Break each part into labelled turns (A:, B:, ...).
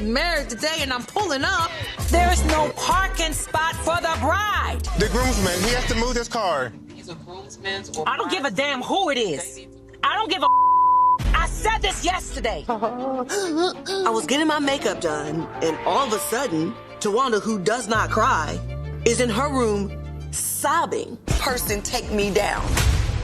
A: married today and I'm pulling up. There's no parking spot for the bride.
B: The groomsman, he has to move his car.
A: He's a groomsman or I don't give a damn who it is. I don't give a I said this yesterday.
C: I was getting my makeup done, and all of a sudden, Tawanda, who does not cry, is in her room sobbing. Person, take me down.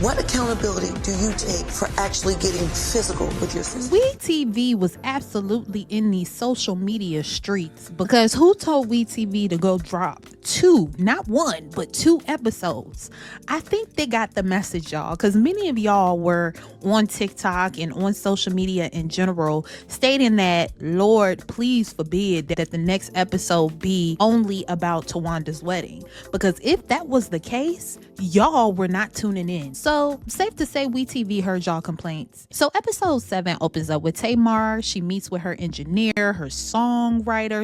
C: What accountability do you take for actually getting physical with your sister?
D: WeTV was absolutely in these social media streets because who told WeTV to go drop 2, not 1, but 2 episodes? I think they got the message, y'all, because many of y'all were on TikTok and on social media in general stating that, Lord, please forbid that the next episode be only about Tawanda's wedding. Because if that was the case, y'all were not tuning in. So safe to say WeTV heard y'all complaints. So episode 7 opens up with Tamar. She meets with her engineer, her songwriter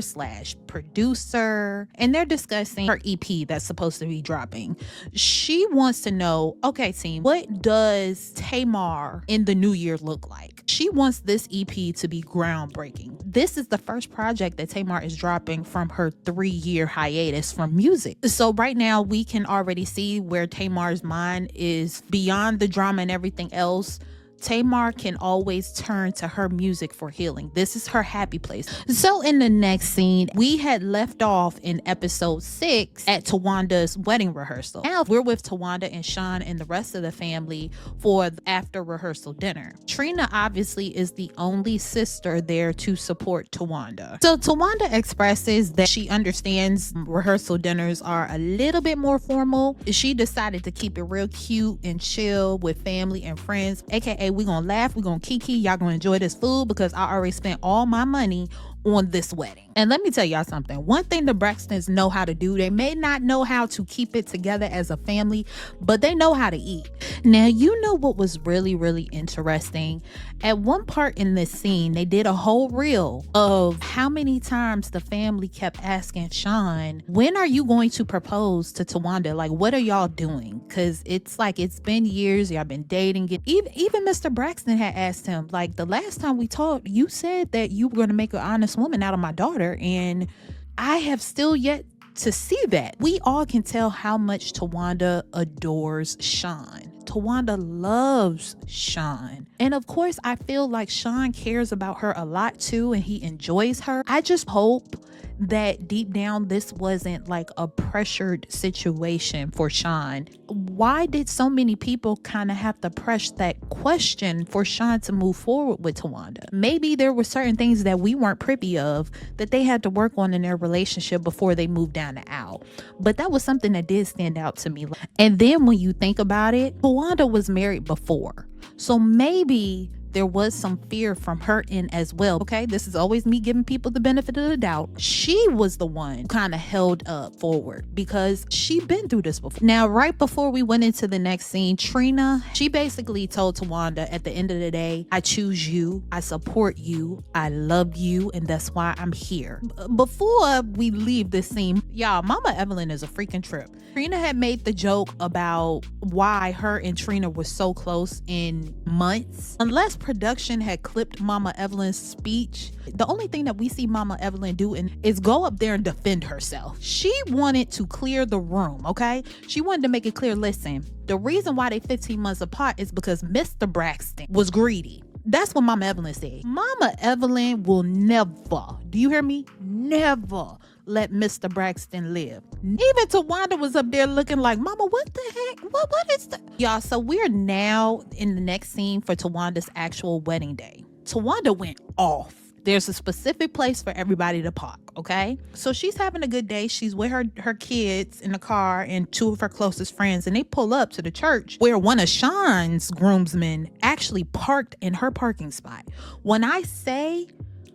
D: / producer, and they're discussing her EP that's supposed to be dropping. She wants to know, okay team, what does Tamar in the new year look like? She wants this EP to be groundbreaking. This is the first project that Tamar is dropping from her 3-year hiatus from music. So right now we can already see where Tamar's mind is beyond the drama and everything else. Tamar can always turn to her music for healing. This is her happy place. So in the next scene, we had left off in episode 6 at Tawanda's wedding rehearsal. Now we're with Tawanda and Sean and the rest of the family for the after rehearsal dinner. Trina obviously is the only sister there to support Tawanda. So Tawanda expresses that she understands rehearsal dinners are a little bit more formal. She decided to keep it real cute and chill with family and friends, aka we gonna laugh, we gonna kiki, y'all gonna enjoy this food because I already spent all my money on this wedding. And let me tell y'all something. One thing the Braxtons know how to do, they may not know how to keep it together as a family, but they know how to eat. Now, you know what was really, really interesting? At one part in this scene, they did a whole reel of how many times the family kept asking Sean, when are you going to propose to Tawanda? Like, what are y'all doing? Because it's like, it's been years, y'all been dating. Even Mr. Braxton had asked him, like, the last time we talked, you said that you were going to make an honest woman out of my daughter, and I have still yet to see that. We all can tell how much Tawanda adores Sean. Tawanda loves Sean. And of course, I feel like Sean cares about her a lot too, and he enjoys her. I just hope that deep down this wasn't like a pressured situation for Sean. Why did so many people kind of have to press that question for Sean to move forward with Tawanda? Maybe there were certain things that we weren't privy of that they had to work on in their relationship before they moved down the aisle. But that was something that did stand out to me. And then when you think about it, Tawanda was married before. So maybe there was some fear from her end as well. Okay, this is always me giving people the benefit of the doubt. She was the one who kind of held up forward because she'd been through this before. Now, right before we went into the next scene, Trina, she basically told Tawanda, at the end of the day, I choose you, I support you, I love you, and that's why I'm here. Before we leave this scene, y'all, Mama Evelyn is a freaking trip. Trina had made the joke about why her and Trina were so close in months. Unless production had clipped Mama Evelyn's speech, the only thing that we see Mama Evelyn do is go up there and defend herself. She wanted to clear the room, okay? She wanted to make it clear, listen, the reason why they 15 months apart is because Mr. Braxton was greedy. That's what Mama Evelyn said. Mama Evelyn will never, do you hear me? Never let Mr. Braxton live. Even Tawanda was up there looking like, Mama, what the heck? What is that? Y'all, so we're now in the next scene for Tawanda's actual wedding day. Tawanda went off. There's a specific place for everybody to park, okay? So she's having a good day. She's with her kids in the car and 2 of her closest friends, and they pull up to the church where one of Sean's groomsmen actually parked in her parking spot. When I say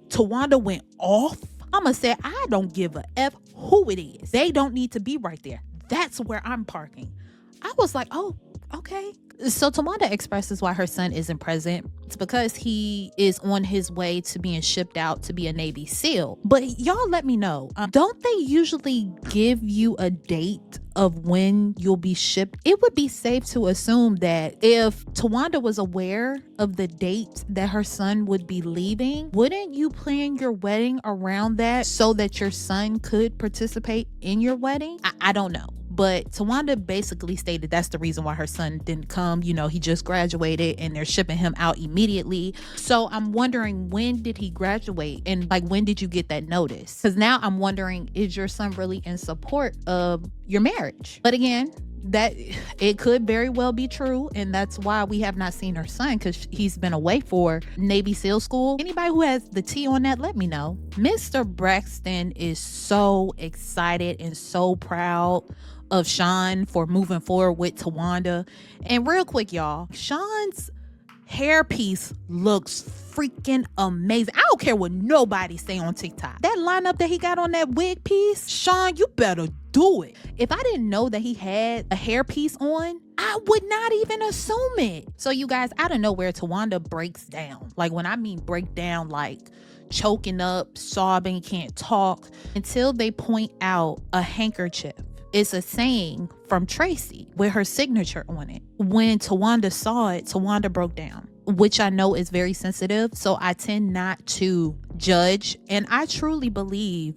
D: Tawanda went off, I'ma say, I don't give a F who it is. They don't need to be right there. That's where I'm parking. I was like, oh, Okay. So Tawanda expresses why her son isn't present. It's because he is on his way to being shipped out to be a Navy SEAL. But y'all let me know, don't they usually give you a date of when you'll be shipped? It would be safe to assume that if Tawanda was aware of the date that her son would be leaving, wouldn't you plan your wedding around that so that your son could participate in your wedding? I don't know. But Tawanda basically stated that's the reason why her son didn't come. You know, he just graduated and they're shipping him out immediately. So I'm wondering, when did he graduate? And like, when did you get that notice? Because now I'm wondering, is your son really in support of your marriage? But again, that it could very well be true, and that's why we have not seen her son, because he's been away for Navy SEAL school. Anybody who has the tea on that, let me know. Mr. Braxton is so excited and so proud of Sean for moving forward with Tawanda. And real quick, y'all, Sean's hairpiece looks freaking amazing. I don't care what nobody say on TikTok. That lineup that he got on that wig piece, Sean, you better do it. If I didn't know that he had a hairpiece on, I would not even assume it. So you guys, out of nowhere, Tawanda breaks down. Like, when I mean break down, like choking up, sobbing, can't talk, until they point out a handkerchief. It's a saying from Tracy with her signature on it. When Tawanda saw it, Tawanda broke down, which I know is very sensitive. So I tend not to judge. And I truly believe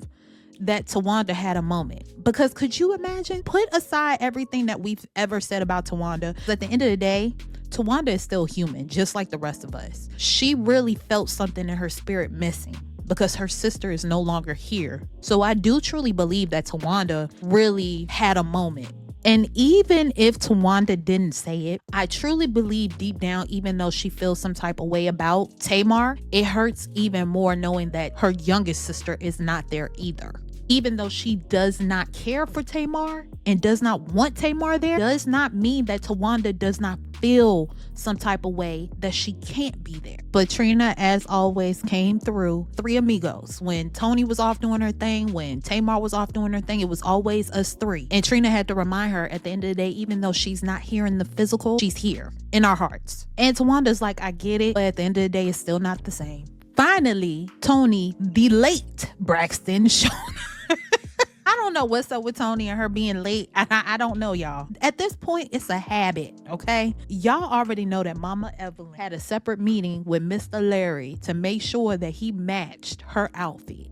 D: that Tawanda had a moment, because could you imagine? Put aside everything that we've ever said about Tawanda. At the end of the day, Tawanda is still human, just like the rest of us. She really felt something in her spirit missing, because her sister is no longer here. So I do truly believe that Tawanda really had a moment. And even if Tawanda didn't say it, I truly believe deep down, even though she feels some type of way about Tamar, it hurts even more knowing that her youngest sister is not there either. Even though she does not care for Tamar and does not want Tamar there, does not mean that Tawanda does not feel some type of way that she can't be there. But Trina, as always, came through. Three amigos. When Tony was off doing her thing, when Tamar was off doing her thing, it was always us three. And Trina had to remind her, at the end of the day, even though she's not here in the physical, she's here in our hearts. And Tawanda's like, I get it, but at the end of the day, it's still not the same. Finally, Tony, the late Braxton, shown. I don't know what's up with Tony and her being late. I don't know, y'all. At this point, it's a habit, okay? Y'all already know that Mama Evelyn had a separate meeting with Mr. Larry to make sure that he matched her outfit.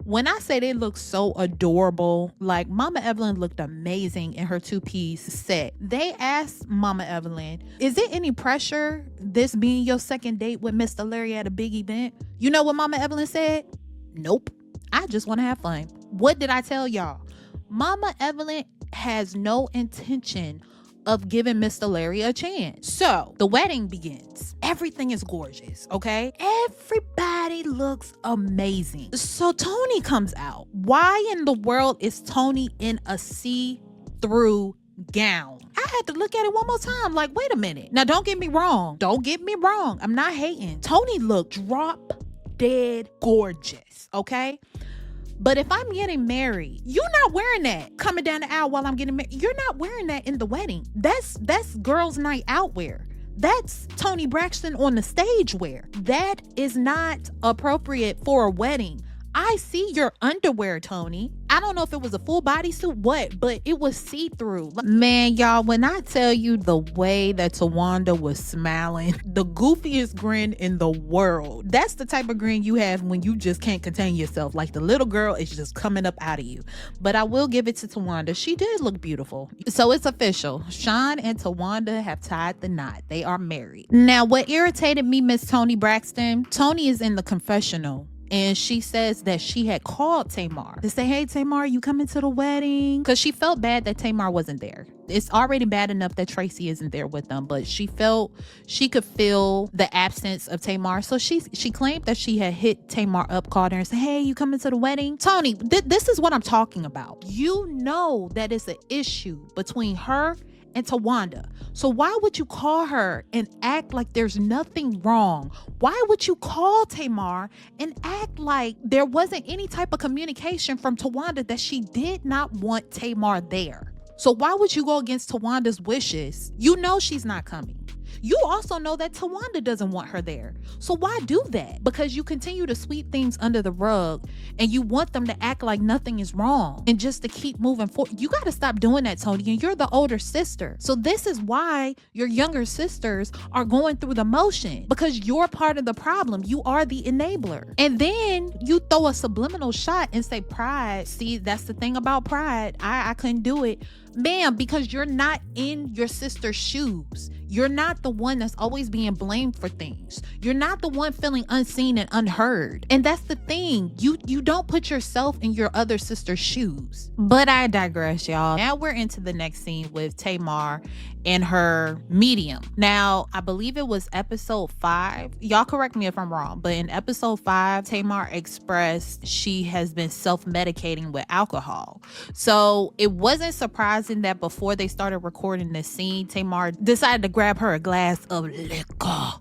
D: When I say they look so adorable, like Mama Evelyn looked amazing in her two-piece set. They asked Mama Evelyn, is it any pressure this being your second date with Mr. Larry at a big event? You know what Mama Evelyn said? Nope. I just want to have fun. What did I tell y'all? Mama Evelyn has no intention of giving Mr. Larry a chance. So the wedding begins. Everything is gorgeous, okay? Everybody looks amazing. So Tony comes out. Why in the world is Tony in a see-through gown? I had to look at it one more time. Like, wait a minute. Now, don't get me wrong. I'm not hating. Tony looked drop dead gorgeous, okay? But if I'm getting married, you're not wearing that coming down the aisle while I'm getting married. You're not wearing that in the wedding. That's girls' night out wear. That's Tony Braxton on the stage wear. That is not appropriate for a wedding. I see your underwear, Tony. I don't know if it was a full bodysuit, but it was see-through. Man, y'all, when I tell you the way that Tawanda was smiling, the goofiest grin in the world. That's the type of grin you have when you just can't contain yourself. Like the little girl is just coming up out of you. But I will give it to Tawanda. She did look beautiful. So it's official. Sean and Tawanda have tied the knot. They are married. Now, what irritated me, Miss Tony Braxton, Tony is in the confessional. And she says that she had called Tamar to say, hey, Tamar, you coming to the wedding? Because she felt bad that Tamar wasn't there. It's already bad enough that Tracy isn't there with them, but she felt she could feel the absence of Tamar. So she claimed that she had hit Tamar up, called her and said, hey, you coming to the wedding? Tony, this is what I'm talking about. You know that it's an issue between her and Tawanda. So why would you call her and act like there's nothing wrong? Why would you call Tamar and act like there wasn't any type of communication from Tawanda that she did not want Tamar there? So why would you go against Tawanda's wishes? You know she's not coming. You also know that Towanda doesn't want her there. So why do that? Because you continue to sweep things under the rug and you want them to act like nothing is wrong and just to keep moving forward. You got to stop doing that, Tony. And you're the older sister. So this is why your younger sisters are going through the motion, because you're part of the problem. You are the enabler. And then you throw a subliminal shot and say pride. See, that's the thing about pride. I couldn't do it. Ma'am, because you're not in your sister's shoes. You're not the one that's always being blamed for things. You're not the one feeling unseen and unheard. And that's the thing. You don't put yourself in your other sister's shoes. But I digress, y'all. Now we're into the next scene with Tamar and her medium. Now, I believe it was episode 5. Y'all correct me if I'm wrong, but in episode 5, Tamar expressed she has been self-medicating with alcohol. So it wasn't surprising that before they started recording this scene, Tamar decided to grab her a glass of liquor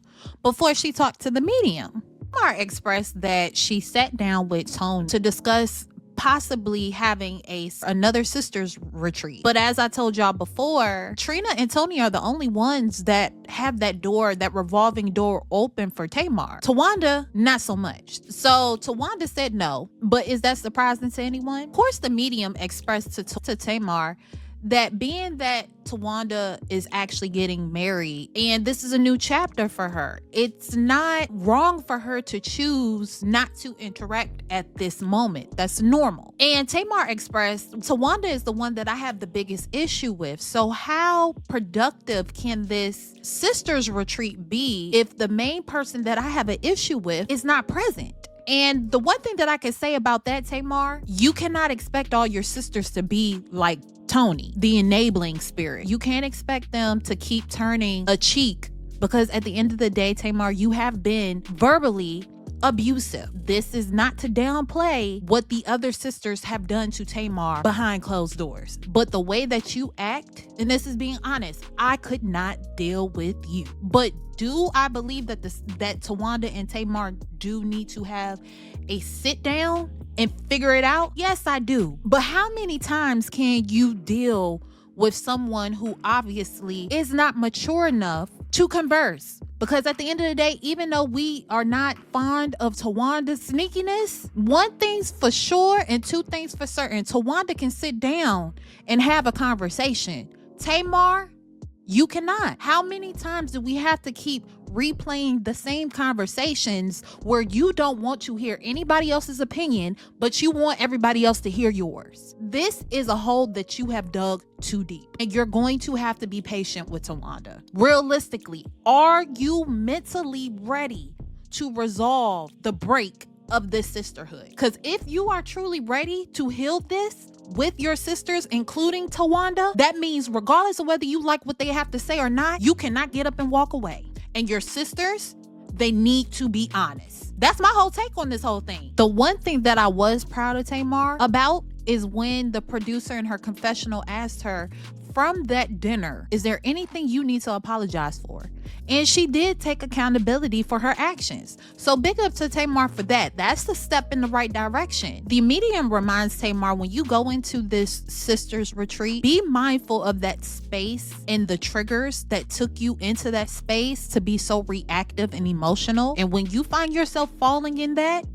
D: before she talked to the medium. Tamar expressed that she sat down with Tony to discuss possibly having another sisters retreat. But as I told y'all before, Trina and Tony are the only ones that have that revolving door open for Tamar. Towanda, not so much. So Towanda said no, but is that surprising to anyone? Of course, the medium expressed to Tamar that being that Towanda is actually getting married and this is a new chapter for her, it's not wrong for her to choose not to interact at this moment. That's normal. And Tamar expressed, Towanda is the one that I have the biggest issue with. So how productive can this sisters retreat be if the main person that I have an issue with is not present? And the one thing that I can say about that, Tamar, you cannot expect all your sisters to be like Tony, the enabling spirit. You can't expect them to keep turning a cheek, because at the end of the day, Tamar, you have been verbally abusive. This is not to downplay what the other sisters have done to Tamar behind closed doors, but the way that you act, and this is being honest, I could not deal with you. But do I believe that that Towanda and Tamar do need to have a sit down and figure it out? Yes, I do. But how many times can you deal with someone who obviously is not mature enough to converse? Because at the end of the day, even though we are not fond of Tawanda's sneakiness, one thing's for sure and two things for certain. Towanda can sit down and have a conversation. Tamar, you cannot. How many times do we have to keep replaying the same conversations where you don't want to hear anybody else's opinion, but you want everybody else to hear yours? This is a hole that you have dug too deep, and you're going to have to be patient with Towanda. Realistically, are you mentally ready to resolve the break of this sisterhood? Because if you are truly ready to heal this with your sisters, including Towanda, that means regardless of whether you like what they have to say or not, you cannot get up and walk away. And your sisters, they need to be honest. That's my whole take on this whole thing. The one thing that I was proud of Tamar about is when the producer in her confessional asked her, from that dinner, is there anything you need to apologize for? And she did take accountability for her actions. So big up to Tamar for that. That's the step in the right direction. The medium reminds Tamar, when you go into this sisters retreat, be mindful of that space and the triggers that took you into that space to be so reactive and emotional. And when you find yourself falling in that,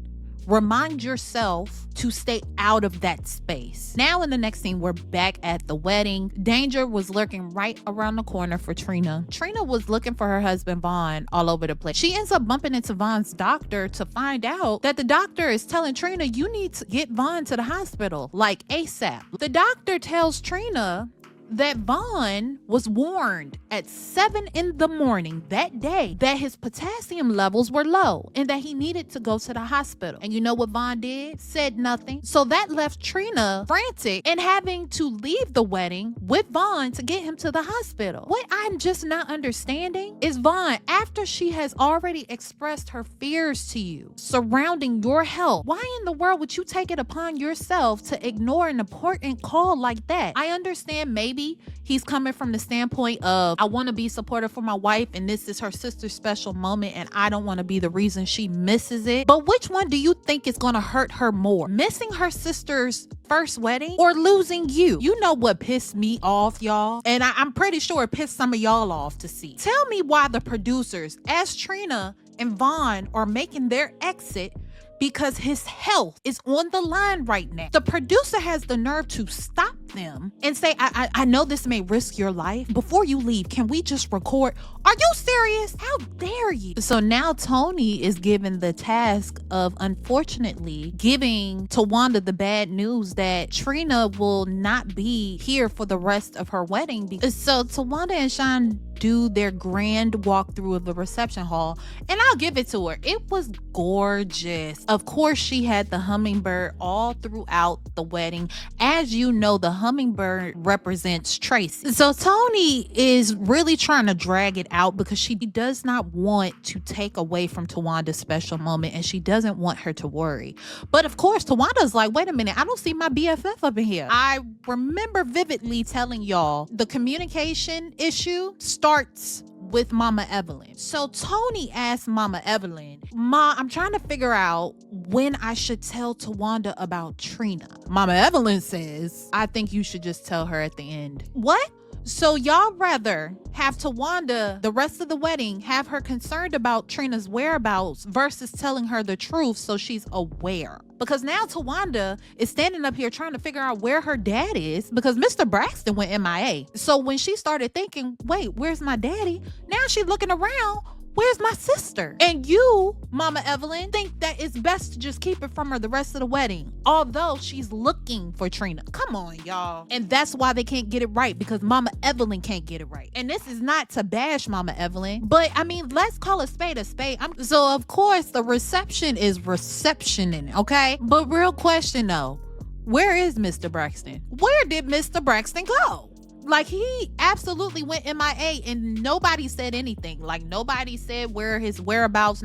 D: remind yourself to stay out of that space. Now in the next scene, we're back at the wedding. Danger was lurking right around the corner for Trina. Trina was looking for her husband Vaughn all over the place. She ends up bumping into Vaughn's doctor to find out that the doctor is telling Trina, you need to get Vaughn to the hospital, like ASAP. The doctor tells Trina that Vaughn was warned at 7 a.m. that day that his potassium levels were low and that he needed to go to the hospital. And you know what Vaughn did? Said nothing. So that left Trina frantic and having to leave the wedding with Vaughn to get him to the hospital. What I'm just not understanding is Vaughn, after she has already expressed her fears to you surrounding your health, why in the world would you take it upon yourself to ignore an important call like that? I understand maybe maybe he's coming from the standpoint of, I want to be supportive for my wife and this is her sister's special moment and I don't want to be the reason she misses it. But which one do you think is going to hurt her more? Missing her sister's first wedding or losing you? You know what pissed me off, y'all? And I'm pretty sure it pissed some of y'all off to see. Tell me why the producers, as Trina and Vaughn are making their exit, because his health is on the line right now. The producer has the nerve to stop them and say, I know this may risk your life. Before you leave, can we just record? Are you serious? How dare you? So now Tony is given the task of, unfortunately, giving Towanda the bad news that Trina will not be here for the rest of her wedding. So Towanda and Sean do their grand walkthrough of the reception hall, and I'll give it to her. It was gorgeous. Of course, she had the hummingbird all throughout the wedding. As you know, the hummingbird represents Tracy. So Tony is really trying to drag it out because she does not want to take away from Tawanda's special moment, and she doesn't want her to worry. But of course, Tawanda's like, wait a minute, I don't see my BFF up in here. I remember vividly telling y'all the communication issue starts with Mama Evelyn. So Tony asked Mama Evelyn, Ma, I'm trying to figure out when I should tell Towanda about Trina. Mama Evelyn says, I think you should just tell her at the end. What? So y'all rather have Towanda the rest of the wedding have her concerned about Trina's whereabouts versus telling her the truth so she's aware? Because now Towanda is standing up here trying to figure out where her dad is because Mr. Braxton went MIA. So when she started thinking, wait, where's my daddy? Now she's looking around. Where's my sister? And you, Mama Evelyn, think that it's best to just keep it from her the rest of the wedding, although she's looking for Trina. Come on, y'all. And that's why they can't get it right, because Mama Evelyn can't get it right. And this is not to bash Mama Evelyn, but I mean, let's call a spade a spade. So of course the reception is receptioning, okay? But real question though, where is Mr. Braxton? Where did Mr. Braxton go? Like, he absolutely went MIA and nobody said anything. Like, nobody said where his whereabouts.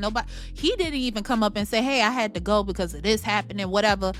D: He didn't even come up and say, hey, I had to go because of this happening, whatever.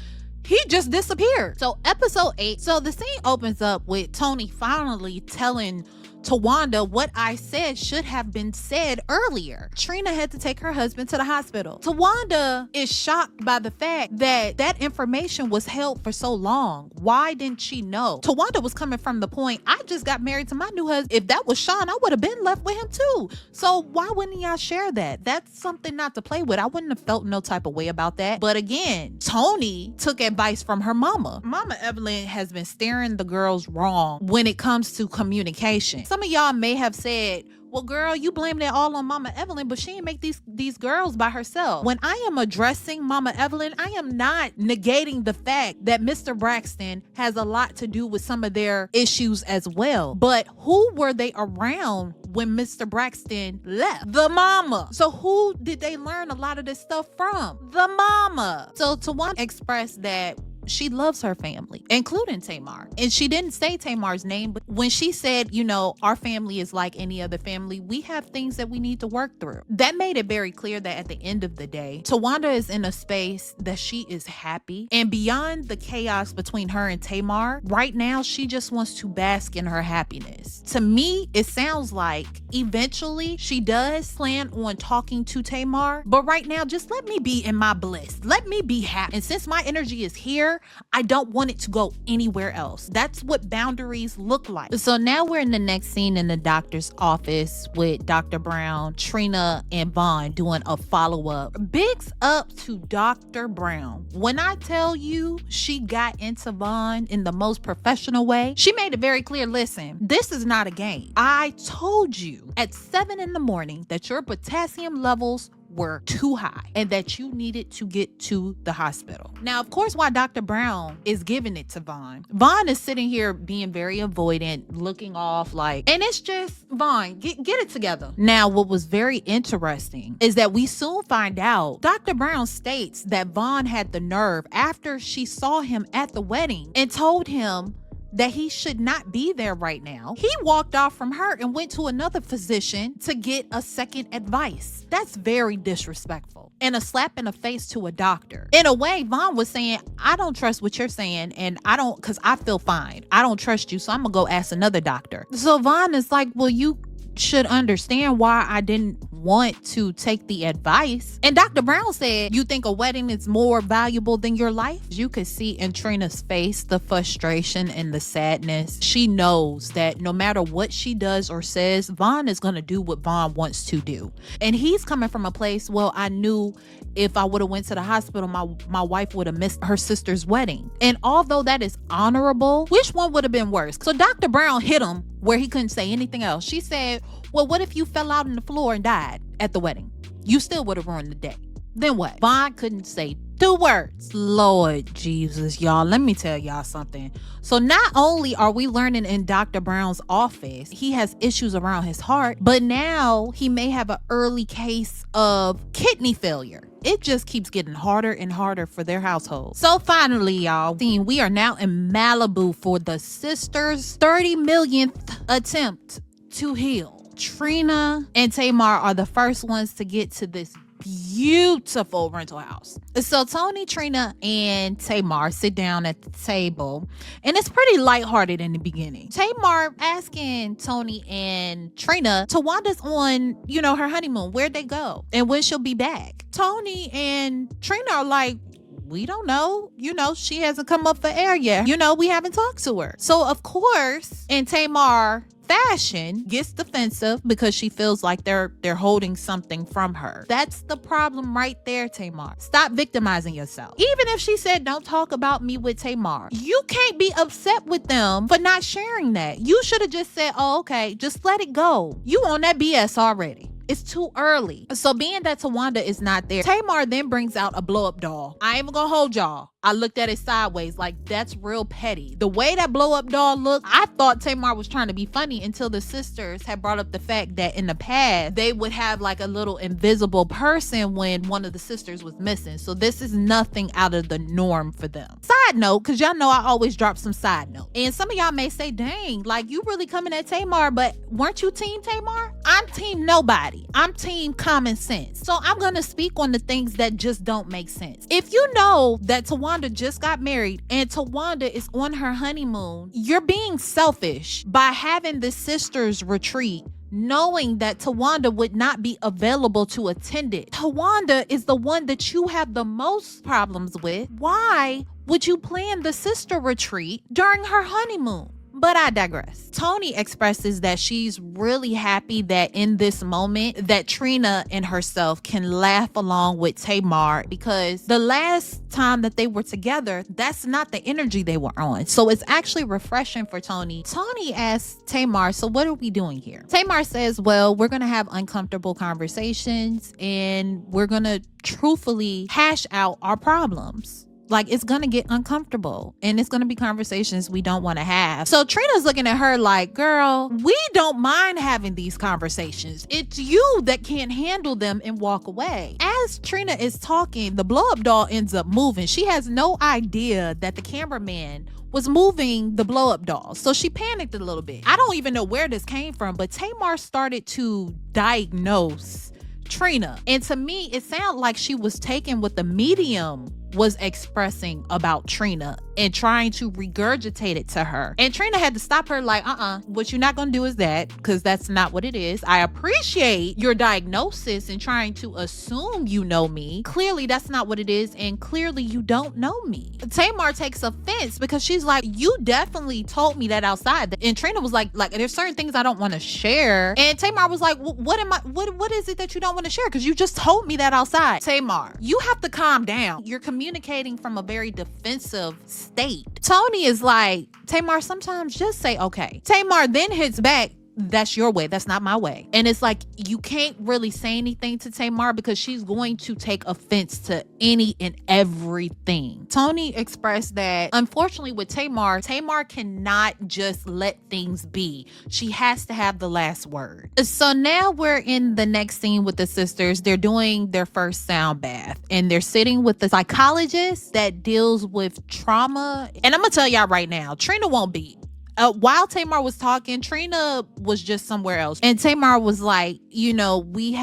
D: He just disappeared. So episode 8. So the scene opens up with Tony finally telling Towanda what I said should have been said earlier. Trina had to take her husband to the hospital. Towanda is shocked by the fact that that information was held for so long. Why didn't she know? Towanda was coming from the point, I just got married to my new husband. If that was Sean, I would have been left with him too. So why wouldn't y'all share that? That's something not to play with. I wouldn't have felt no type of way about that. But again, Tony took advice from her mama. Mama Evelyn has been steering the girls wrong when it comes to communication. Some of y'all may have said, well, girl, you blamed it all on Mama Evelyn, but she didn't make these girls by herself. When I am addressing Mama Evelyn, I am not negating the fact that Mr. Braxton has a lot to do with some of their issues as well. But who were they around when Mr. Braxton left? The mama. So who did they learn a lot of this stuff from? The mama. So Towanda expressed that she loves her family, including Tamar. And she didn't say Tamar's name, but when she said, you know, our family is like any other family, we have things that we need to work through. That made it very clear that at the end of the day, Towanda is in a space that she is happy. And beyond the chaos between her and Tamar, right now, she just wants to bask in her happiness. To me, it sounds like eventually she does plan on talking to Tamar, but right now, just let me be in my bliss. Let me be happy. And since my energy is here, I don't want it to go anywhere else. That's what boundaries look like. So now we're in the next scene in the doctor's office with Dr. Brown, Trina, and Vaughn doing a follow-up. Bigs up to Dr. Brown. When I tell you she got into Vaughn in the most professional way, she made it very clear, listen, this is not a game. I told you at 7 a.m. that your potassium levels were too high and that you needed to get to the hospital. Now, of course, while Dr. Brown is giving it to Vaughn is sitting here being very avoidant, looking off like, and it's just, Vaughn, get it together. Now, what was very interesting is that we soon find out Dr. Brown states that Vaughn had the nerve after she saw him at the wedding and told him that he should not be there right now. He walked off from her and went to another physician to get a second advice. That's very disrespectful and a slap in the face to a doctor. In a way, Vaughn was saying, I don't trust what you're saying, and I don't, because I feel fine. I don't trust you, so I'm gonna go ask another doctor. So Vaughn is like, well, you should understand why I didn't want to take the advice. And Dr. Brown said, you think a wedding is more valuable than your life? You could see in Trina's face the frustration and the sadness. She knows that no matter what she does or says, Vaughn is going to do what Vaughn wants to do. And he's coming from a place, well, I knew if I would have went to the hospital, my wife would have missed her sister's wedding. And although that is honorable, which one would have been worse? So Dr. Brown hit him where he couldn't say anything else. She said, well, what if you fell out on the floor and died at the wedding? You still would have ruined the day. Then what? Vaughn couldn't say 2 words. Lord Jesus, y'all, let me tell y'all something. So not only are we learning in Dr. Brown's office, he has issues around his heart, but now he may have an early case of kidney failure. It just keeps getting harder and harder for their household. So finally, y'all, we are now in Malibu for the sisters' 30 millionth attempt to heal. Trina and Tamar are the first ones to get to this beautiful rental house. So Tony, Trina, and Tamar sit down at the table, and it's pretty lighthearted in the beginning. Tamar asking Tony and Trina, Tawanda's on, her honeymoon. Where'd they go? And when she'll be back? Tony and Trina are like, we don't know. She hasn't come up for air yet. We haven't talked to her. So of course, in Tamar fashion, gets defensive because she feels like they're holding something from her. That's the problem right there, Tamar. Stop victimizing yourself. Even if she said, don't talk about me with Tamar, you can't be upset with them for not sharing that. You should have just said, oh, okay, just let it go. You on that BS already. It's too early. So being that Towanda is not there, Tamar then brings out a blow-up doll. I ain't even gonna hold y'all. I looked at it sideways like that's real petty. The way that blow-up doll looked, I thought Tamar was trying to be funny until the sisters had brought up the fact that in the past, they would have like a little invisible person when one of the sisters was missing. So this is nothing out of the norm for them. Side note, because y'all know I always drop some side note. And some of y'all may say, dang, like you really coming at Tamar, but weren't you team Tamar? I'm team nobody. I'm team common sense. So I'm going to speak on the things that just don't make sense. If you know that Towanda just got married and Towanda is on her honeymoon, you're being selfish by having the sisters retreat, knowing that Towanda would not be available to attend it. Towanda is the one that you have the most problems with. Why would you plan the sister retreat during her honeymoon? But I digress. Tony expresses that she's really happy that in this moment that Trina and herself can laugh along with Tamar, because the last time that they were together, that's not the energy they were on. So it's actually refreshing for Tony. Tony asks Tamar, so what are we doing here? Tamar says, well, we're going to have uncomfortable conversations and we're going to truthfully hash out our problems. Like, it's going to get uncomfortable and it's going to be conversations we don't want to have. So Trina's looking at her like, girl, we don't mind having these conversations. It's you that can't handle them and walk away. As Trina is talking, the blow-up doll ends up moving. She has no idea that the cameraman was moving the blow-up doll. So she panicked a little bit. I don't even know where this came from, but Tamar started to diagnose Trina. And to me, it sounded like she was taking what the medium was expressing about Trina and trying to regurgitate it to her. And Trina had to stop her like, what you're not gonna do is that, because that's not what it is. I appreciate your diagnosis and trying to assume you know me. Clearly that's not what it is, and clearly you don't know me. Tamar takes offense because she's like, you definitely told me that outside. And Trina was like there's certain things I don't want to share. And Tamar was like, what is it that you don't want to share? Because you just told me that outside. Tamar, you have to calm down. You're communicating from a very defensive state. Tony is like, Tamar, sometimes just say okay. Tamar then hits back that's your way. That's not my way. And it's like, you can't really say anything to Tamar because she's going to take offense to any and everything. Tony expressed that, unfortunately, with Tamar cannot just let things be. She has to have the last word. So now we're in the next scene with the sisters. They're doing their first sound bath, and they're sitting with the psychologist that deals with trauma. And I'm gonna tell y'all right now, Trina won't beat. While Tamar was talking, Trina was just somewhere else. And Tamar was like, you know, we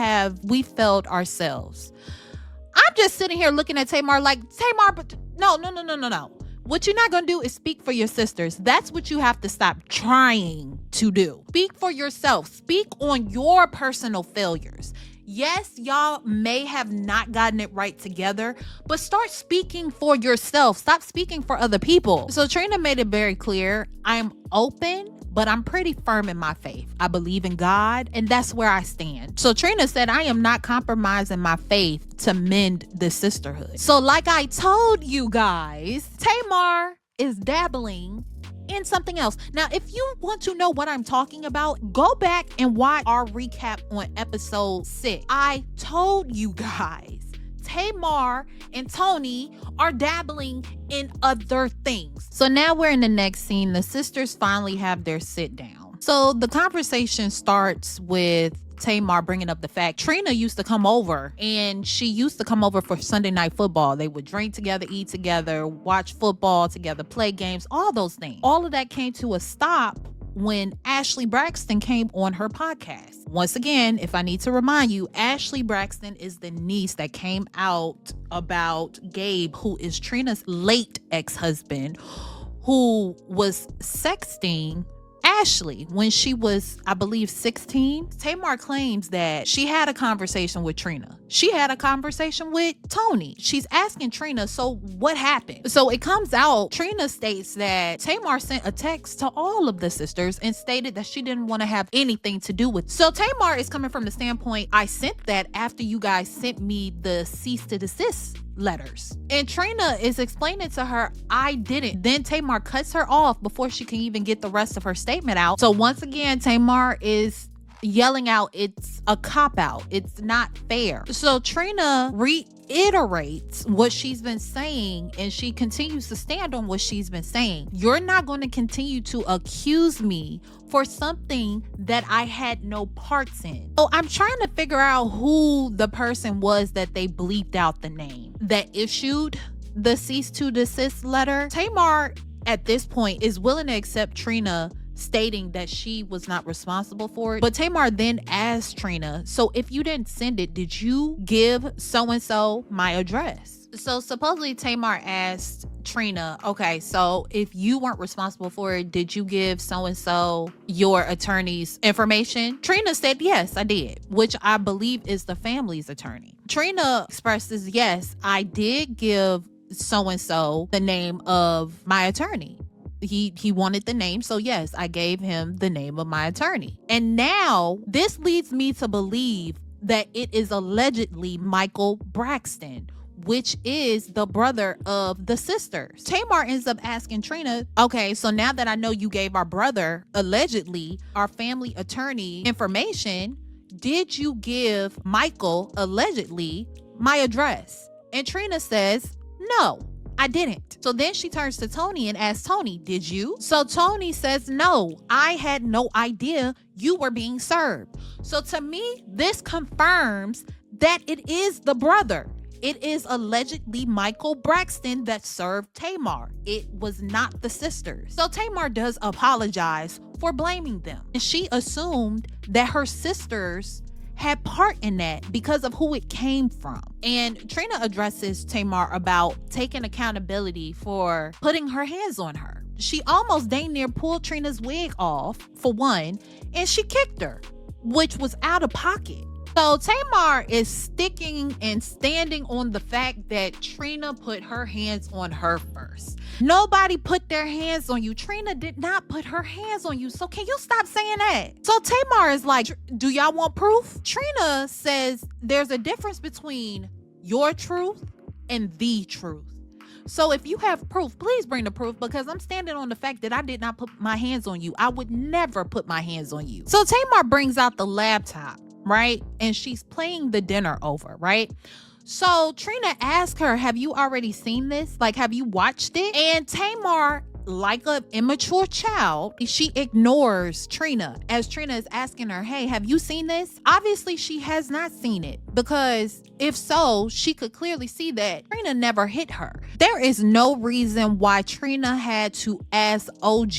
D: failed ourselves. I'm just sitting here looking at Tamar like, Tamar, but no. What you're not going to do is speak for your sisters. That's what you have to stop trying to do. Speak for yourself. Speak on your personal failures. Yes, y'all may have not gotten it right together, but start speaking for yourself. Stop speaking for other people. So Trina made it very clear, I'm open, but I'm pretty firm in my faith. I believe in God, and that's where I stand. So Trina said, I am not compromising my faith to mend the sisterhood. So like I told you guys, Tamar is dabbling in something else. Now, if you want to know what I'm talking about, go back and watch our recap on episode 6. I told you guys, Tamar and Tony are dabbling in other things. So now we're in the next scene. The sisters finally have their sit down. So the conversation starts with Tamar bringing up the fact Trina used to come over, and she used to come over for Sunday night football. They would drink together, eat together, watch football together, play games, all those things. All of that came to a stop when Ashley Braxton came on her podcast. Once again, if I need to remind you, Ashley Braxton is the niece that came out about Gabe, who is Trina's late ex-husband, who was sexting Ashley when she was, I believe, 16. Tamar claims that she had a conversation with Trina. She had a conversation with Tony. She's asking Trina, so what happened? So it comes out, Trina states that Tamar sent a text to all of the sisters and stated that she didn't want to have anything to do with it. So Tamar is coming from the standpoint, I sent that after you guys sent me the cease to desist letters. And Trina is explaining to her, I didn't. Then Tamar cuts her off before she can even get the rest of her statement out. So once again, Tamar is yelling out, it's a cop-out. It's not fair. So Trina reiterates what she's been saying, and she continues to stand on what she's been saying. You're not going to continue to accuse me for something that I had no parts in. So I'm trying to figure out who the person was that they bleeped out the name that issued the cease to desist letter. Tamar at this point is willing to accept Trina stating that she was not responsible for it. But Tamar then asked Trina, so if you didn't send it, did you give so-and-so my address? So supposedly Tamar asked Trina, okay, so if you weren't responsible for it, did you give so-and-so your attorney's information? Trina said, yes, I did, which I believe is the family's attorney. Trina expresses, yes, I did give so-and-so the name of my attorney. He wanted the name, so yes, I gave him the name of my attorney. And now this leads me to believe that it is allegedly Michael Braxton, which is the brother of the sisters. Tamar ends up asking Trina, okay, so now that I know you gave our brother, allegedly, our family attorney information, did you give Michael, allegedly, my address? And Trina says, no, I didn't. So then she turns to Tony and asks Tony, did you? So Tony says, no, I had no idea you were being served. So to me, this confirms that it is the brother. It is allegedly Michael Braxton that served Tamar. It was not the sisters. So Tamar does apologize for blaming them. And she assumed that her sisters had part in that because of who it came from. And Trina addresses Tamar about taking accountability for putting her hands on her. She almost dang near pulled Trina's wig off, for one, and she kicked her, which was out of pocket. So Tamar is sticking and standing on the fact that Trina put her hands on her first. Nobody put their hands on you. Trina did not put her hands on you. So can you stop saying that? So Tamar is like, do y'all want proof? Trina says there's a difference between your truth and the truth. So if you have proof, please bring the proof, because I'm standing on the fact that I did not put my hands on you. I would never put my hands on you. So Tamar brings out the laptop, right? And she's playing the dinner over, right? So Trina asked her, have you already seen this? Like, have you watched it? And Tamar, like an immature child, she ignores Trina as Trina is asking her, hey, have you seen this? Obviously, she has not seen it, because if so, she could clearly see that Trina never hit her. There is no reason why Trina had to ask OG,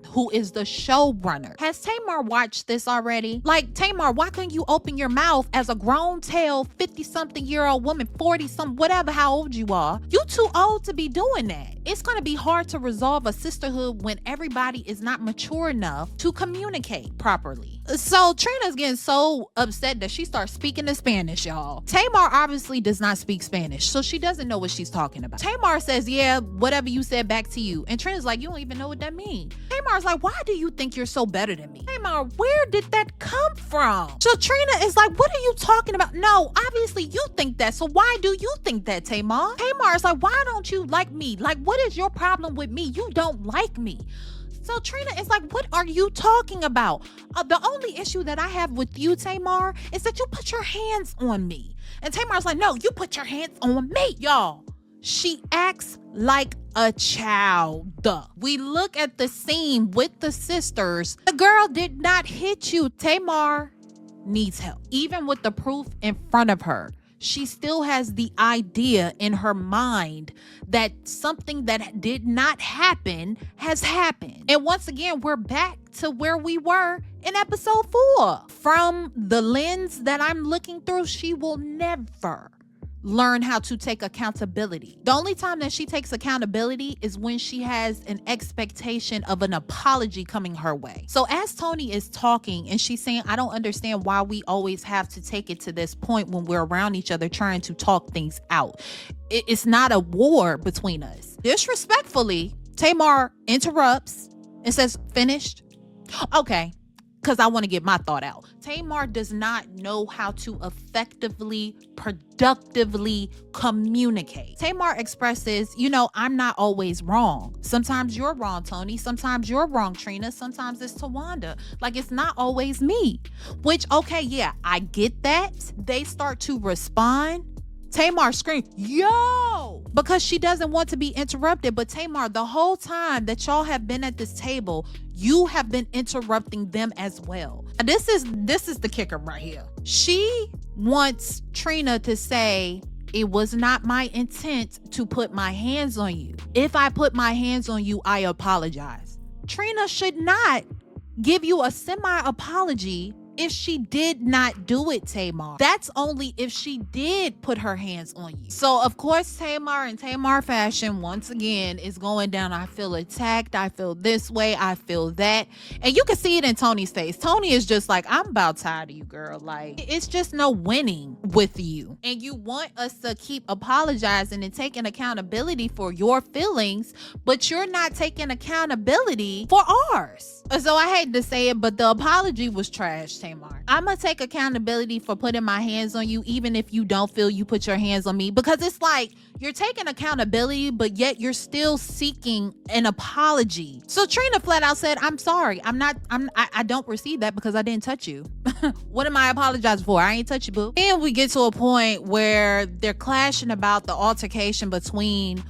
D: who is the showrunner, has Tamar watched this already? Like, Tamar, why couldn't you open your mouth as a grown tail 50-something-year-old woman, 40-something, whatever, how old you are? You too old to be doing that. It's going to be hard to resolve a sisterhood when everybody is not mature enough to communicate properly. So Trina's getting so upset that she starts speaking in Spanish, y'all. Tamar obviously does not speak Spanish, so she doesn't know what she's talking about. Tamar says, yeah, whatever you said, back to you. And Trina's like, you don't even know what that means. Tamar's like, why do you think you're so better than me? Tamar, where did that come from? So Trina is like, what are you talking about? No, obviously you think that, so why do you think that, Tamar? Tamar is like, why don't you like me? Like, what is your problem with me? You don't like me. So Trina is like, what are you talking about? The only issue that I have with you, Tamar, is that you put your hands on me. And Tamar's like, no, you put your hands on me, y'all. She acts like a child. We look at the scene with the sisters. The girl did not hit you. Tamar needs help. Even with the proof in front of her, she still has the idea in her mind that something that did not happen has happened. And once again, we're back to where we were in episode 4. From the lens that I'm looking through, she will never learn how to take accountability. The only time that she takes accountability is when she has an expectation of an apology coming her way. So as Tony is talking and she's saying, I don't understand why we always have to take it to this point when we're around each other trying to talk things out. It's not a war between us. Disrespectfully, Tamar interrupts and says, finished? Okay, because I want to get my thought out. Tamar does not know how to effectively, productively communicate. Tamar expresses, I'm not always wrong. Sometimes you're wrong, Tony. Sometimes you're wrong, Trina. Sometimes it's Towanda. Like, it's not always me. Which, okay, yeah, I get that. They start to respond. Tamar screams, yo, because she doesn't want to be interrupted. But Tamar, the whole time that y'all have been at this table, you have been interrupting them as well. This is the kicker right here. She wants Trina to say, it was not my intent to put my hands on you. If I put my hands on you, I apologize. Trina should not give you a semi-apology if she did not do it, Tamar. That's only if she did put her hands on you. So, of course, Tamar in Tamar fashion, once again, is going down. I feel attacked. I feel this way. I feel that. And you can see it in Tony's face. Tony is just like, I'm about tired of you, girl. Like, it's just no winning with you. And you want us to keep apologizing and taking accountability for your feelings, but you're not taking accountability for ours. So I hate to say it, but the apology was trash, Tamar. I'm gonna take accountability for putting my hands on you, even if you don't feel you put your hands on me, because it's like you're taking accountability, but yet you're still seeking an apology. So Trina flat out said, I'm sorry. I don't receive that because I didn't touch you. What am I apologizing for? I ain't touch you, boo. And we get to a point where they're clashing about the altercation between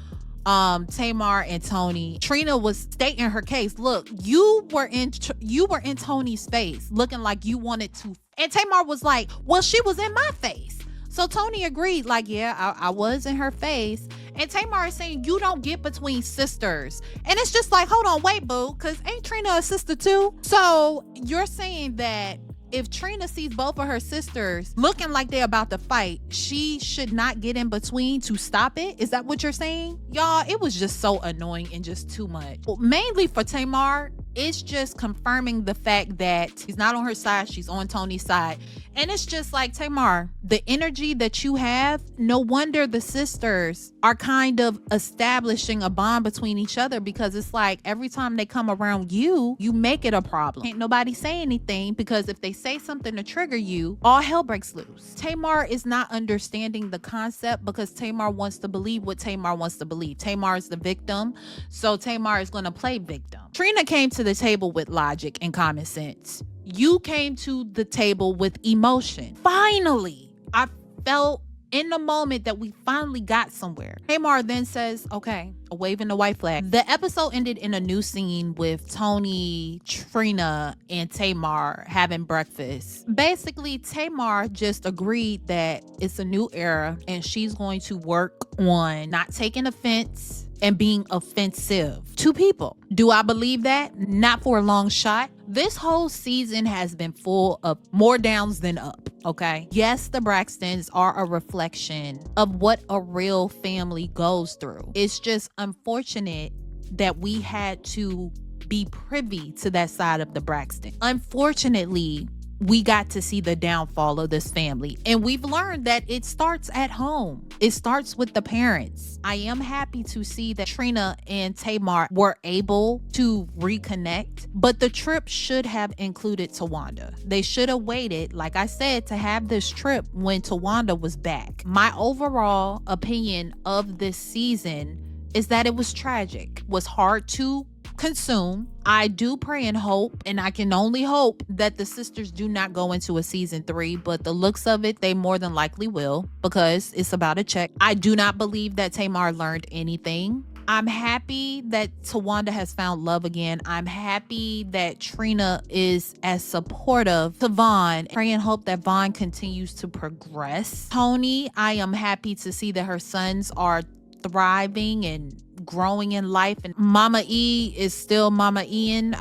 D: Tamar and Tony. Trina was stating her case. Look, you were in Tony's face looking like you wanted to, and Tamar was like, well, she was in my face. So Tony agreed, like, yeah, I was in her face. And Tamar is saying, you don't get between sisters. And it's just like, hold on, wait, boo, because ain't Trina a sister too? So you're saying that if Trina sees both of her sisters looking like they're about to fight, she should not get in between to stop it? Is that what you're saying? Y'all, it was just so annoying and just too much. Well, mainly for Tamar, it's just confirming the fact that she's not on her side, she's on Tony's side. And it's just like, Tamar, the energy that you have, no wonder the sisters are kind of establishing a bond between each other, because it's like every time they come around you, you make it a problem. Can't nobody say anything, because if they say something to trigger you, all hell breaks loose. Tamar is not understanding the concept because Tamar wants to believe what Tamar wants to believe. Tamar is the victim, so Tamar is going to play victim. Trina came to the table with logic and common sense. You came to the table with emotion. Finally, I felt in the moment that we finally got somewhere. Tamar then says, okay, waving the white flag. The episode ended in a new scene with Tony, Trina, and Tamar having breakfast. Basically, Tamar just agreed that it's a new era and she's going to work on not taking offense and being offensive to people. Do I believe that? Not for a long shot. This whole season has been full of more downs than up, okay? Yes, the Braxtons are a reflection of what a real family goes through. It's just unfortunate that we had to be privy to that side of the Braxton. Unfortunately, we got to see the downfall of this family. And we've learned that it starts at home. It starts with the parents. I am happy to see that Trina and Tamar were able to reconnect, but the trip should have included Towanda. They should have waited, like I said, to have this trip when Towanda was back. My overall opinion of this season is that it was tragic, was hard to consume. I do pray and hope, and I can only hope that the sisters do not go into a season 3, but the looks of it, they more than likely will, because it's about a check. I do not believe that Tamar learned anything. I'm happy that Towanda has found love again. I'm happy that Trina is as supportive to Vaughn. Pray and hope that Vaughn continues to progress. Tony, I am happy to see that her sons are thriving and growing in life, and Mama E is still Mama Ian.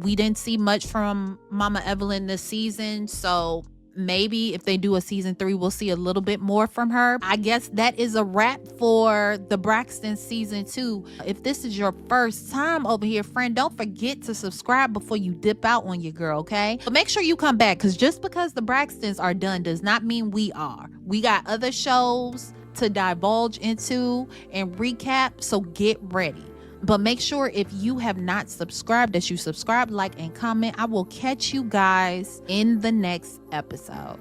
D: We didn't see much from Mama Evelyn this season, so maybe if they do a season 3, we'll see a little bit more from her. I guess that is a wrap for the Braxton season 2. If this is your first time over here, friend, don't forget to subscribe before you dip out on your girl, okay? But make sure you come back, because just because the Braxtons are done does not mean we are. We got other shows to divulge into and recap, so get ready. But make sure if you have not subscribed that you subscribe, like, and comment. I will catch you guys in the next episode.